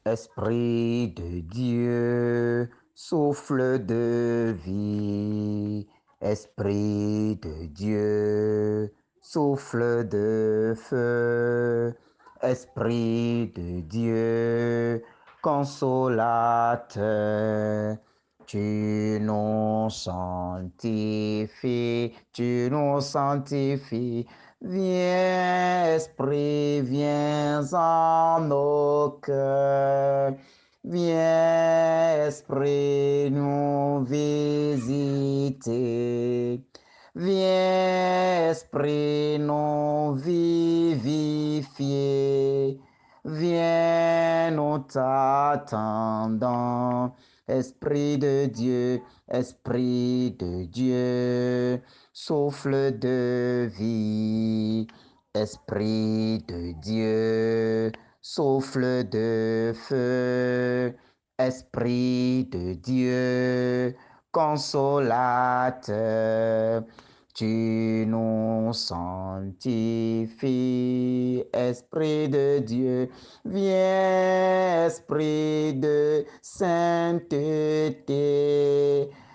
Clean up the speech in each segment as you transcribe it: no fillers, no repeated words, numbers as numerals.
Esprit de Dieu, souffle de vie. Esprit de Dieu, souffle de feu. Esprit de Dieu, consolateur. Tu nous sanctifies, tu nous sanctifies. Viens, Esprit, viens en nos cœurs. Viens, Esprit, nous visiter. Viens, Esprit, nous vivifier. Viens, nous t'attendons. Esprit de Dieu, Esprit de Dieu, souffle de vie. Esprit de Dieu, souffle de feu. Esprit de Dieu, consolateur. Tu nous sanctifies, Esprit de Dieu. Viens, Esprit de sainteté.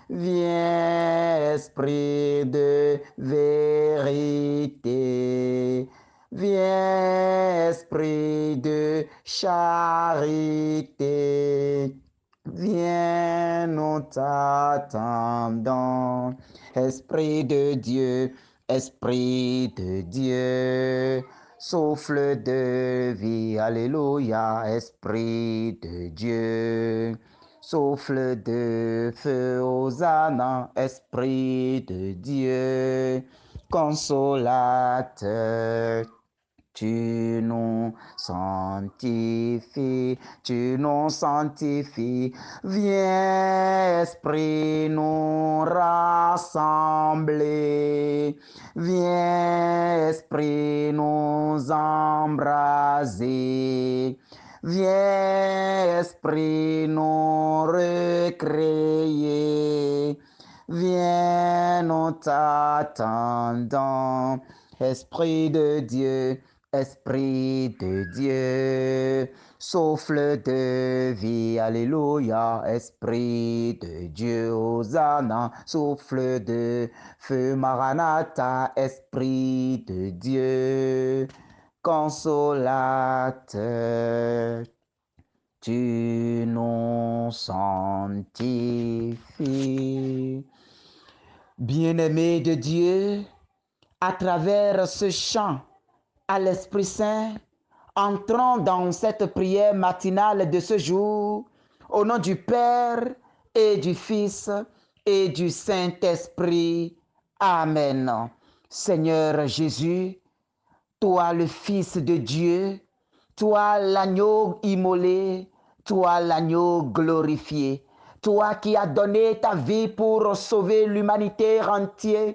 Viens, Esprit de vérité. Viens, Esprit de charité. Viens, nous t'attendons. Esprit de Dieu, Esprit de Dieu, souffle de vie, alléluia, Esprit de Dieu, souffle de feu, Hosanna, Esprit de Dieu, consolateur. Tu nous sanctifies, tu nous sanctifies. Viens, Esprit, nous rassembler. Viens, Esprit, nous embraser. Viens, Esprit, nous recréer. Viens, nous t'attendons. Esprit de Dieu, Esprit de Dieu, souffle de vie, alléluia, Esprit de Dieu, Hosanna, souffle de feu, Maranatha, Esprit de Dieu, consolateur, tu nous sanctifies. Bien-aimé de Dieu, à travers ce chant à l'Esprit Saint, entrons dans cette prière matinale de ce jour, au nom du Père et du Fils et du Saint-Esprit. Amen. Seigneur Jésus, toi le Fils de Dieu, toi l'agneau immolé, toi l'agneau glorifié, toi qui as donné ta vie pour sauver l'humanité entière,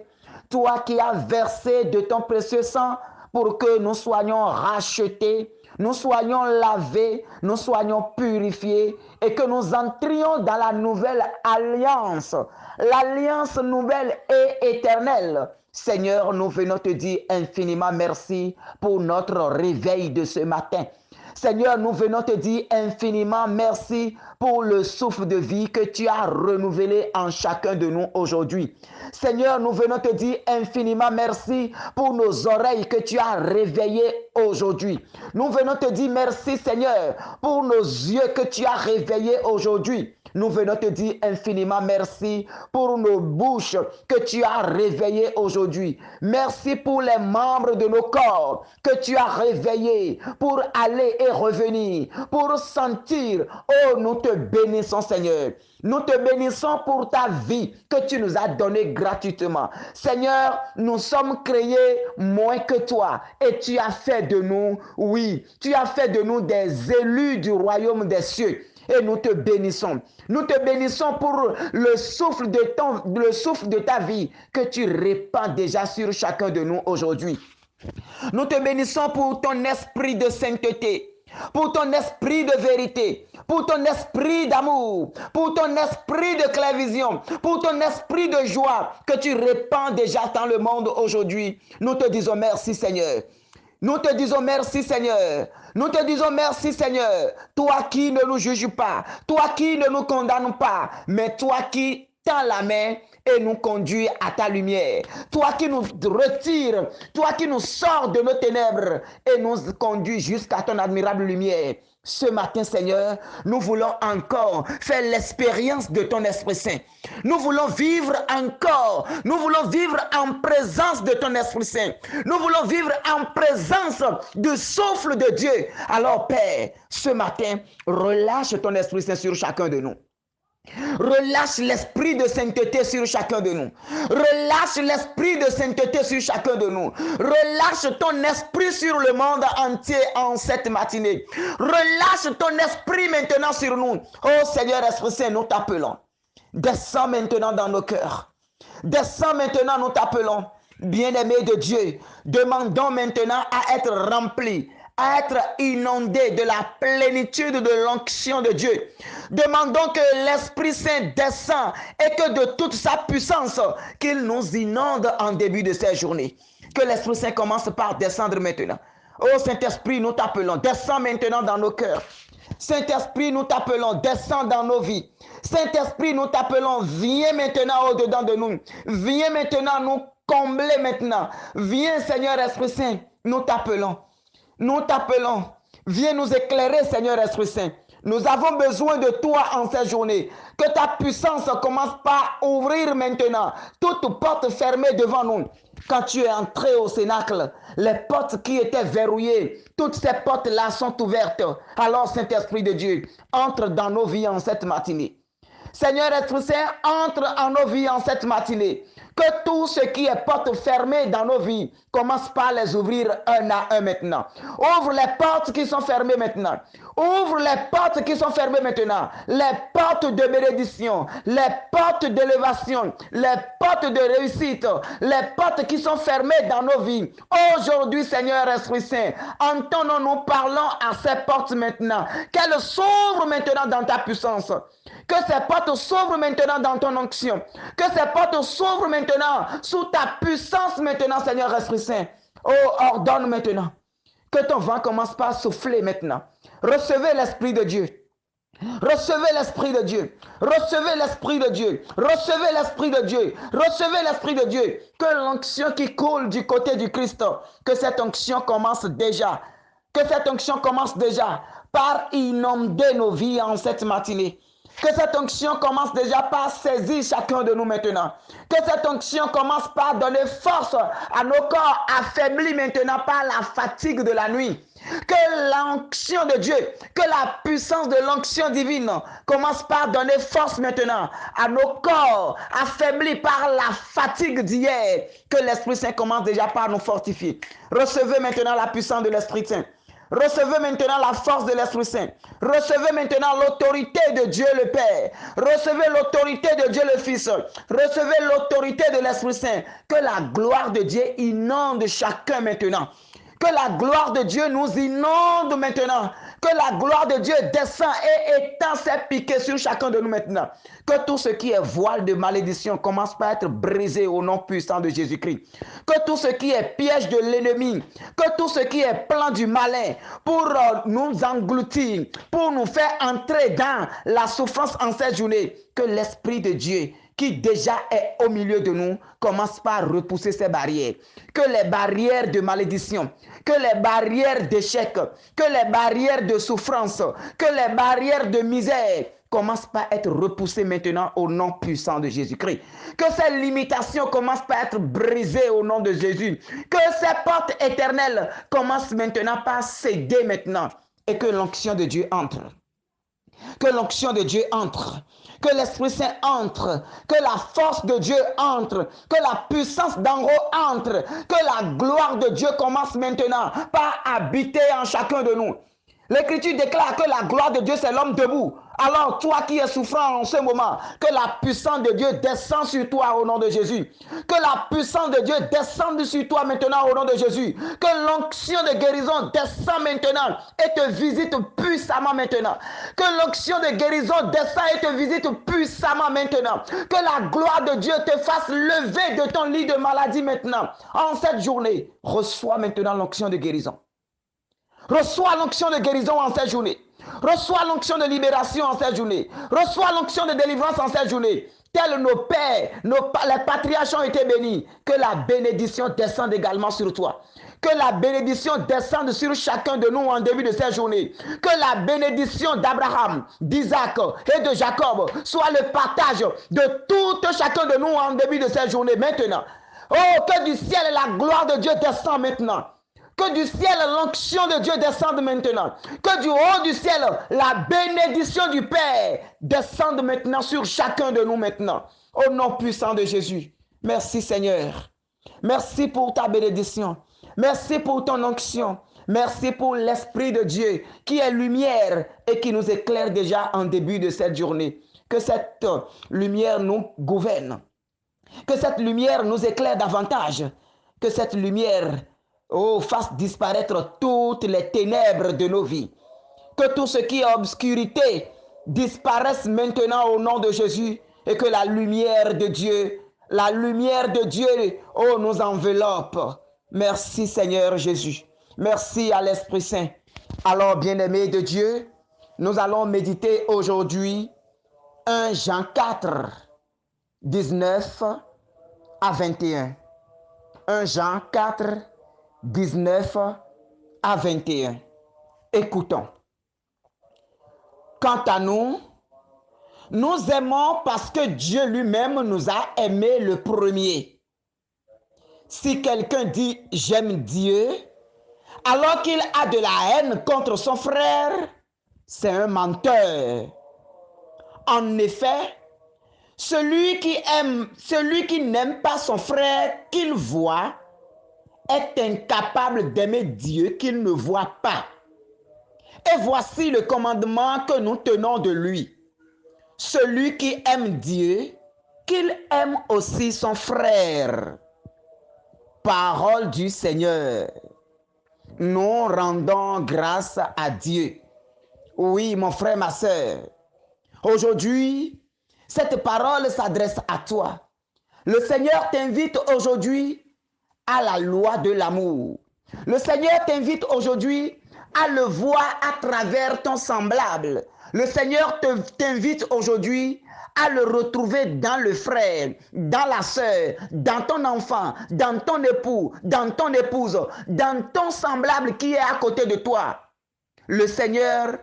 toi qui as versé de ton précieux sang pour que nous soyons rachetés, nous soyons lavés, nous soyons purifiés et que nous entrions dans la nouvelle alliance, l'alliance nouvelle et éternelle. Seigneur, nous venons te dire infiniment merci pour notre réveil de ce matin. Seigneur, nous venons te dire infiniment merci pour le souffle de vie que tu as renouvelé en chacun de nous aujourd'hui. Seigneur, nous venons te dire infiniment merci pour nos oreilles que tu as réveillées aujourd'hui. Nous venons te dire merci, Seigneur, pour nos yeux que tu as réveillés aujourd'hui. Nous venons te dire infiniment merci pour nos bouches que tu as réveillées aujourd'hui. Merci pour les membres de nos corps que tu as réveillés pour aller et revenir, pour sentir. Oh, nous te bénissons, Seigneur. Nous te bénissons pour ta vie que tu nous as donnée gratuitement. Seigneur, nous sommes créés moins que toi et tu as fait de nous, oui, tu as fait de nous des élus du royaume des cieux. Et nous te bénissons. Nous te bénissons pour le souffle de ta vie que tu répands déjà sur chacun de nous aujourd'hui. Nous te bénissons pour ton esprit de sainteté, pour ton esprit de vérité, pour ton esprit d'amour, pour ton esprit de clairvision, pour ton esprit de joie que tu répands déjà dans le monde aujourd'hui. Nous te disons merci, Seigneur. Nous te disons merci Seigneur. Nous te disons merci Seigneur. Toi qui ne nous juges pas, toi qui ne nous condamnes pas, mais toi qui tends la main et nous conduis à ta lumière. Toi qui nous retires, toi qui nous sors de nos ténèbres et nous conduis jusqu'à ton admirable lumière. Ce matin, Seigneur, nous voulons encore faire l'expérience de ton Esprit Saint. Nous voulons vivre encore. Nous voulons vivre en présence de ton Esprit Saint. Nous voulons vivre en présence du souffle de Dieu. Alors, Père, ce matin, relâche ton Esprit Saint sur chacun de nous. Relâche l'esprit de sainteté sur chacun de nous. Relâche l'esprit de sainteté sur chacun de nous. Relâche ton esprit sur le monde entier en cette matinée. Relâche ton esprit maintenant sur nous. Oh Seigneur Esprit Saint, nous t'appelons. Descends maintenant dans nos cœurs. Descends maintenant, nous t'appelons. Bien-aimés de Dieu, demandons maintenant à être remplis, à être inondés de la plénitude de l'onction de Dieu. Demandons que l'Esprit Saint descend et que de toute sa puissance, qu'il nous inonde en début de cette journée. Que l'Esprit Saint commence par descendre maintenant. Oh Saint-Esprit, nous t'appelons. Descends maintenant dans nos cœurs. Saint-Esprit, nous t'appelons. Descends dans nos vies. Saint-Esprit, nous t'appelons. Viens maintenant au-dedans de nous. Viens maintenant nous combler maintenant. Viens Seigneur Esprit Saint, nous t'appelons. Nous t'appelons. Viens nous éclairer, Seigneur Esprit Saint. Nous avons besoin de toi en cette journée. Que ta puissance commence par ouvrir maintenant toute porte fermée devant nous. Quand tu es entré au cénacle, les portes qui étaient verrouillées, toutes ces portes-là sont ouvertes. Alors, Saint-Esprit de Dieu, entre dans nos vies en cette matinée. Seigneur Esprit Saint, entre en nos vies en cette matinée. Que tout ce qui est porte fermée dans nos vies commence par les ouvrir un à un maintenant. Ouvre les portes qui sont fermées maintenant. Ouvre les portes qui sont fermées maintenant. Les portes de bénédiction, les portes d'élévation, les portes de réussite, les portes qui sont fermées dans nos vies. Aujourd'hui, Seigneur Esprit Saint, entendons-nous parlons à ces portes maintenant. Qu'elles s'ouvrent maintenant dans ta puissance. Que ces portes s'ouvrent maintenant dans ton onction. Que ces portes s'ouvrent maintenant sous ta puissance maintenant, Seigneur Esprit Saint. Oh, ordonne maintenant. Que ton vent commence par souffler maintenant. Recevez l'Esprit de Dieu. Recevez l'Esprit de Dieu. Recevez l'Esprit de Dieu. Recevez l'Esprit de Dieu. Recevez l'Esprit de Dieu. Que l'onction qui coule du côté du Christ, que cette onction commence déjà. Que cette onction commence déjà par inonder nos vies en cette matinée. Que cette onction commence déjà par saisir chacun de nous maintenant. Que cette onction commence par donner force à nos corps affaiblis maintenant par la fatigue de la nuit. Que l'onction de Dieu, que la puissance de l'onction divine commence par donner force maintenant à nos corps affaiblis par la fatigue d'hier. Que l'Esprit Saint commence déjà par nous fortifier. Recevez maintenant la puissance de l'Esprit Saint. Recevez maintenant la force de l'Esprit Saint. Recevez maintenant l'autorité de Dieu le Père. Recevez l'autorité de Dieu le Fils. Recevez l'autorité de l'Esprit Saint. Que la gloire de Dieu inonde chacun maintenant. Que la gloire de Dieu nous inonde maintenant. Que la gloire de Dieu descend et étend ses piquets sur chacun de nous maintenant. Que tout ce qui est voile de malédiction commence par être brisé au nom puissant de Jésus-Christ. Que tout ce qui est piège de l'ennemi, que tout ce qui est plan du malin pour nous engloutir, pour nous faire entrer dans la souffrance en cette journée, que l'Esprit de Dieu qui déjà est au milieu de nous, commence par repousser ces barrières. Que les barrières de malédiction, que les barrières d'échec, que les barrières de souffrance, que les barrières de misère commencent par être repoussées maintenant au nom puissant de Jésus-Christ. Que ces limitations commencent par être brisées au nom de Jésus. Que ces portes éternelles commencent maintenant par céder maintenant et que l'onction de Dieu entre. Que l'onction de Dieu entre, que l'Esprit Saint entre, que la force de Dieu entre, que la puissance d'en haut entre, que la gloire de Dieu commence maintenant par habiter en chacun de nous. L'Écriture déclare que la gloire de Dieu, c'est l'homme debout. Alors, toi qui es souffrant en ce moment, que la puissance de Dieu descende sur toi au nom de Jésus. Que la puissance de Dieu descende sur toi maintenant au nom de Jésus. Que l'onction de guérison descende maintenant et te visite puissamment maintenant. Que l'onction de guérison descende et te visite puissamment maintenant. Que la gloire de Dieu te fasse lever de ton lit de maladie maintenant. En cette journée, reçois maintenant l'onction de guérison. Reçois l'onction de guérison en cette journée. Reçois l'onction de libération en cette journée. Reçois l'onction de délivrance en cette journée. Tels nos pères, les patriarches ont été bénis. Que la bénédiction descende également sur toi. Que la bénédiction descende sur chacun de nous en début de cette journée. Que la bénédiction d'Abraham, d'Isaac et de Jacob soit le partage de tout chacun de nous en début de cette journée maintenant. Oh, que du ciel la gloire de Dieu descende maintenant. Que du ciel l'onction de Dieu descende maintenant. Que du haut du ciel la bénédiction du Père descende maintenant sur chacun de nous maintenant. Au nom puissant de Jésus. Merci Seigneur. Merci pour ta bénédiction. Merci pour ton onction. Merci pour l'Esprit de Dieu qui est lumière et qui nous éclaire déjà en début de cette journée. Que cette lumière nous gouverne. Que cette lumière nous éclaire davantage. Que cette lumière fasse disparaître toutes les ténèbres de nos vies. Que tout ce qui est obscurité disparaisse maintenant au nom de Jésus et que la lumière de Dieu, nous enveloppe. Merci Seigneur Jésus. Merci à l'Esprit Saint. Alors, bien-aimés de Dieu, nous allons méditer aujourd'hui 1 Jean 4, 19 à 21. 1 Jean 4, 19 à 21. Écoutons. Quant à nous, nous aimons parce que Dieu lui-même nous a aimés le premier. Si quelqu'un dit « j'aime Dieu », alors qu'il a de la haine contre son frère, c'est un menteur. En effet, celui qui n'aime pas son frère qu'il voit est incapable d'aimer Dieu qu'il ne voit pas. Et voici le commandement que nous tenons de lui. Celui qui aime Dieu, qu'il aime aussi son frère. Parole du Seigneur. Nous rendons grâce à Dieu. Oui, mon frère, ma soeur. Aujourd'hui, cette parole s'adresse à toi. Le Seigneur t'invite aujourd'hui à la loi de l'amour. Le Seigneur t'invite aujourd'hui à le voir à travers ton semblable. Le Seigneur t'invite aujourd'hui à le retrouver dans le frère, dans la sœur, dans ton enfant, dans ton époux, dans ton épouse, dans ton semblable qui est à côté de toi. Le Seigneur,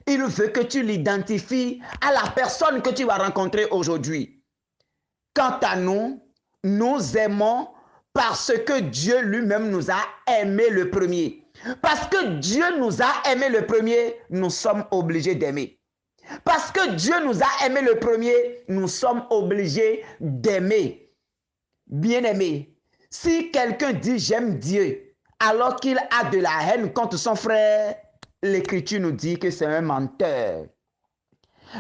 il veut que tu l'identifies à la personne que tu vas rencontrer aujourd'hui. Quant à nous, nous aimons parce que Dieu lui-même nous a aimés le premier. Parce que Dieu nous a aimés le premier, nous sommes obligés d'aimer. Parce que Dieu nous a aimés le premier, nous sommes obligés d'aimer. Bien-aimé, si quelqu'un dit j'aime Dieu, alors qu'il a de la haine contre son frère, l'Écriture nous dit que c'est un menteur.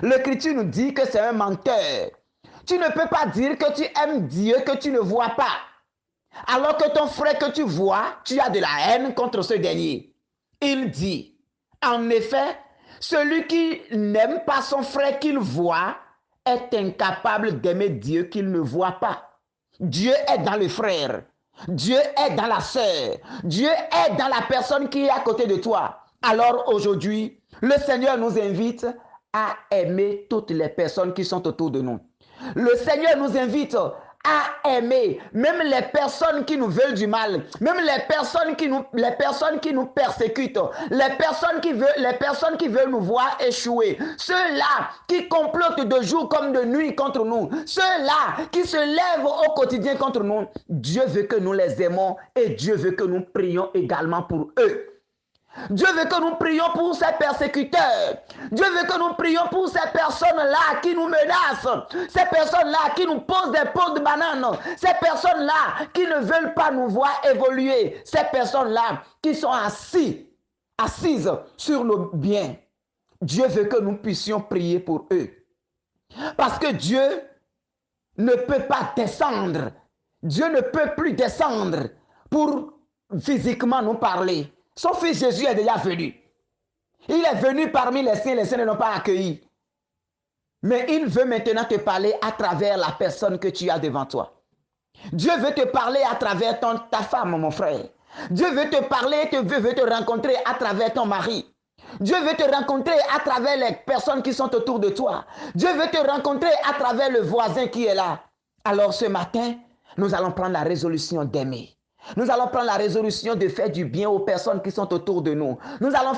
L'Écriture nous dit que c'est un menteur. Tu ne peux pas dire que tu aimes Dieu que tu ne vois pas. Alors que ton frère que tu vois, tu as de la haine contre ce dernier. Il dit, en effet, celui qui n'aime pas son frère qu'il voit est incapable d'aimer Dieu qu'il ne voit pas. Dieu est dans le frère. Dieu est dans la sœur. Dieu est dans la personne qui est à côté de toi. Alors aujourd'hui, le Seigneur nous invite à aimer toutes les personnes qui sont autour de nous. Le Seigneur nous invite à aimer même les personnes qui nous veulent du mal, même les personnes qui nous persécutent, les personnes qui veulent nous voir échouer, ceux-là qui complotent de jour comme de nuit contre nous, ceux-là qui se lèvent au quotidien contre nous. Dieu veut que nous les aimons et Dieu veut que nous prions également pour eux. Dieu veut que nous prions pour ces persécuteurs. Dieu veut que nous prions pour ces personnes-là qui nous menacent. Ces personnes-là qui nous posent des pots de banane. Ces personnes-là qui ne veulent pas nous voir évoluer. Ces personnes-là qui sont assises sur nos biens. Dieu veut que nous puissions prier pour eux. Parce que Dieu ne peut pas descendre. Dieu ne peut plus descendre pour physiquement nous parler. Son fils Jésus est déjà venu. Il est venu parmi les siens ne l'ont pas accueilli. Mais il veut maintenant te parler à travers la personne que tu as devant toi. Dieu veut te parler à travers ta femme, mon frère. Dieu veut te parler, veut te rencontrer à travers ton mari. Dieu veut te rencontrer à travers les personnes qui sont autour de toi. Dieu veut te rencontrer à travers le voisin qui est là. Alors ce matin, nous allons prendre la résolution d'aimer. Nous allons prendre la résolution de faire du bien aux personnes qui sont autour de nous. Nous allons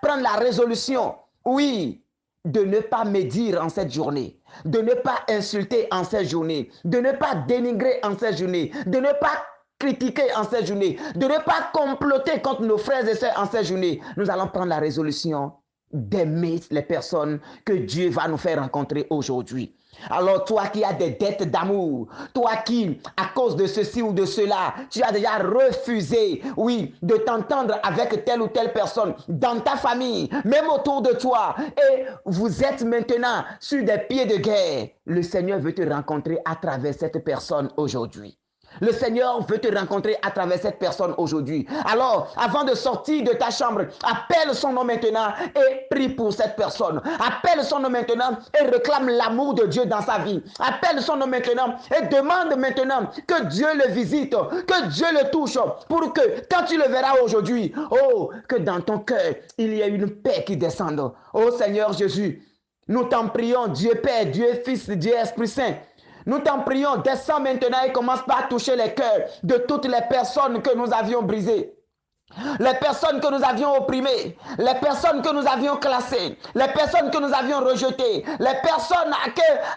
prendre la résolution, oui, de ne pas médire en cette journée, de ne pas insulter en cette journée, de ne pas dénigrer en cette journée, de ne pas critiquer en cette journée, de ne pas comploter contre nos frères et sœurs en cette journée. Nous allons prendre la résolution d'aimer les personnes que Dieu va nous faire rencontrer aujourd'hui. Alors toi qui as des dettes d'amour, toi qui, à cause de ceci ou de cela, tu as déjà refusé, oui, de t'entendre avec telle ou telle personne dans ta famille, même autour de toi, et vous êtes maintenant sur des pieds de guerre, le Seigneur veut te rencontrer à travers cette personne aujourd'hui. Le Seigneur veut te rencontrer à travers cette personne aujourd'hui. Alors, avant de sortir de ta chambre, appelle son nom maintenant et prie pour cette personne. Appelle son nom maintenant et réclame l'amour de Dieu dans sa vie. Appelle son nom maintenant et demande maintenant que Dieu le visite, que Dieu le touche, pour que quand tu le verras aujourd'hui, oh, que dans ton cœur, il y ait une paix qui descende. Oh Seigneur Jésus, nous t'en prions, Dieu Père, Dieu Fils, Dieu Esprit Saint. Nous t'en prions, descends maintenant et commence par toucher les cœurs de toutes les personnes que nous avions brisées. Les personnes que nous avions opprimées, les personnes que nous avions classées, les personnes que nous avions rejetées, les personnes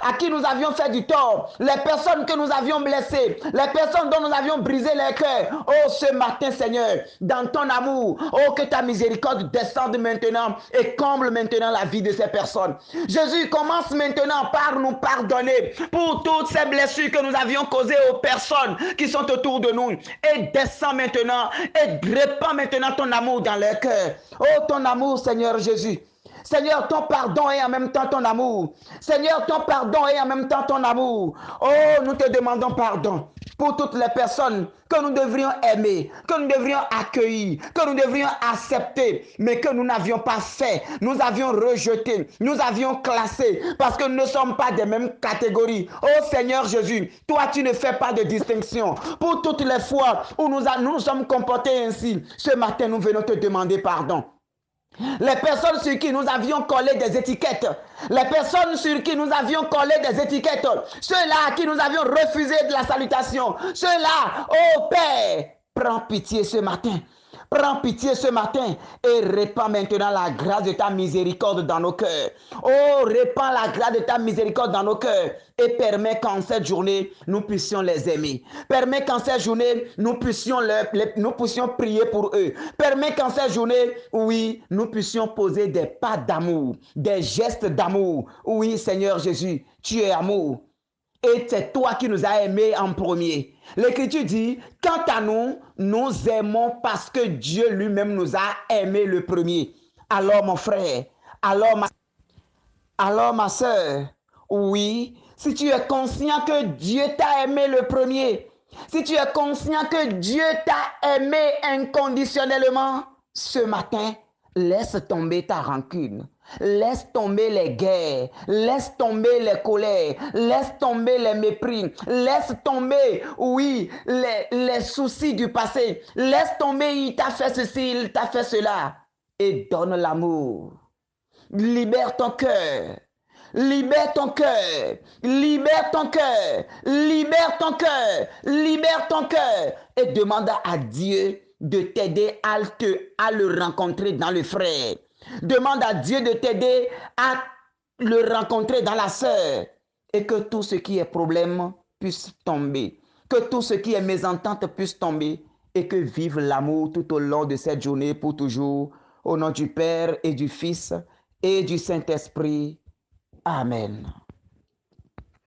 à qui nous avions fait du tort, les personnes que nous avions blessées, les personnes dont nous avions brisé les cœurs. Oh, ce matin, Seigneur, dans ton amour, oh, que ta miséricorde descende maintenant et comble maintenant la vie de ces personnes. Jésus, commence maintenant par nous pardonner pour toutes ces blessures que nous avions causées aux personnes qui sont autour de nous. Et descends maintenant et répand maintenant ton amour dans leur cœur. Oh, ton amour, Seigneur Jésus. Seigneur, ton pardon et en même temps ton amour. Seigneur, ton pardon et en même temps ton amour. Oh, nous te demandons pardon pour toutes les personnes que nous devrions aimer, que nous devrions accueillir, que nous devrions accepter, mais que nous n'avions pas fait. Nous avions rejeté, nous avions classé, parce que nous ne sommes pas des mêmes catégories. Oh Seigneur Jésus, toi tu ne fais pas de distinction. Pour toutes les fois où nous sommes comportés ainsi, ce matin nous venons te demander pardon. Les personnes sur qui nous avions collé des étiquettes, les personnes sur qui nous avions collé des étiquettes, ceux-là à qui nous avions refusé de la salutation, ceux-là, oh Père, prends pitié ce matin. Prends pitié ce matin et répands maintenant la grâce de ta miséricorde dans nos cœurs. Oh, répands la grâce de ta miséricorde dans nos cœurs et permets qu'en cette journée, nous puissions les aimer. Permets qu'en cette journée, nous puissions prier pour eux. Permets qu'en cette journée, oui, nous puissions poser des pas d'amour, des gestes d'amour. Oui, Seigneur Jésus, tu es amour. Et c'est toi qui nous as aimés en premier. L'Écriture dit, quant à nous, nous aimons parce que Dieu lui-même nous a aimés le premier. Alors mon frère, alors ma soeur, oui, si tu es conscient que Dieu t'a aimé le premier, si tu es conscient que Dieu t'a aimé inconditionnellement, ce matin, laisse tomber ta rancune. Laisse tomber les guerres, laisse tomber les colères, laisse tomber les mépris, laisse tomber, oui, les soucis du passé. Laisse tomber, il t'a fait ceci, il t'a fait cela. Et donne l'amour. Libère ton cœur. Libère ton cœur, libère ton cœur, libère ton cœur, libère ton cœur et demande à Dieu de t'aider à le rencontrer dans le frère. Demande à Dieu de t'aider à le rencontrer dans la sœur et que tout ce qui est problème puisse tomber, que tout ce qui est mésentente puisse tomber et que vive l'amour tout au long de cette journée pour toujours. Au nom du Père et du Fils et du Saint-Esprit. Amen.